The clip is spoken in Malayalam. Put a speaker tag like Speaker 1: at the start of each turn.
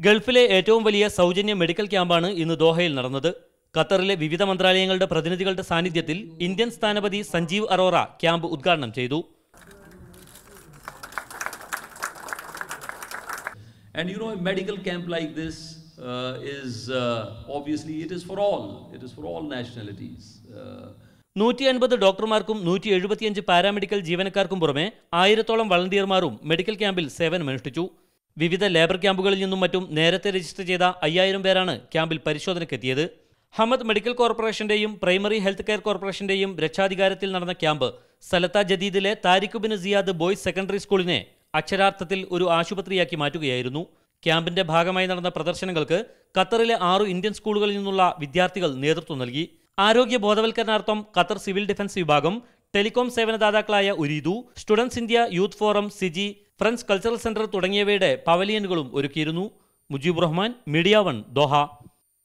Speaker 1: ഗൾഫിലെ ഏറ്റവും വലിയ സൗജന്യ മെഡിക്കൽ ക്യാമ്പാണ് ഇന്ന് ദോഹയിൽ നടന്നത്. ഖത്തറിലെ വിവിധ മന്ത്രാലയങ്ങളുടെ പ്രതിനിധികളുടെ സാന്നിധ്യത്തിൽ ഇന്ത്യൻ സ്ഥാനപതി സഞ്ജീവ് അറോറ ക്യാമ്പ് ഉദ്ഘാടനം ചെയ്തു.
Speaker 2: And you know, a medical camp like this is obviously it is for all. It is for all nationalities.
Speaker 1: 150 ഡോക്ടർമാർക്കും 175 paramedical ജീവനക്കാർക്കും പുറമെ 1000-ഓളം വളണ്ടിയർമാരും മെഡിക്കൽ ക്യാമ്പിൽ സേവനമനുഷ്ഠിച്ചു. വിവിധ ലേബർ ക്യാമ്പുകളിൽ നിന്നും മറ്റും നേരത്തെ രജിസ്റ്റർ ചെയ്ത 5000 പേരാണ് ക്യാമ്പിൽ പരിശോധനയ്ക്കെത്തിയത്. ഹമദ് മെഡിക്കൽ കോർപ്പറേഷന്റെയും പ്രൈമറി ഹെൽത്ത് കെയർ കോർപ്പറേഷന്റെയും രക്ഷാധികാരത്തിൽ നടന്ന ക്യാമ്പ് സലത്ത ജദീദിലെ Tariq bin Ziyad boys secondary സ്കൂളിനെ അക്ഷരാർത്ഥത്തിൽ ഒരു ആശുപത്രിയാക്കി മാറ്റുകയായിരുന്നു. ക്യാമ്പിന്റെ ഭാഗമായി നടന്ന പ്രദർശനങ്ങൾക്ക് ഖത്തറിലെ 6 ഇന്ത്യൻ സ്കൂളുകളിൽ നിന്നുള്ള വിദ്യാർത്ഥികൾ നേതൃത്വം നൽകി. ആരോഗ്യ ബോധവൽക്കരണാർത്ഥം ഖത്തർ സിവിൽ ഡിഫൻസ് വിഭാഗം, ടെലികോം സേവനദാതാക്കളായ Ooredoo, students India youth forum, CIGI, friends cultural centre തുടങ്ങിയവയുടെ പവലിയനുകളും ഒരുക്കിയിരുന്നു. Mujeebur Rahman, media 1, Doha.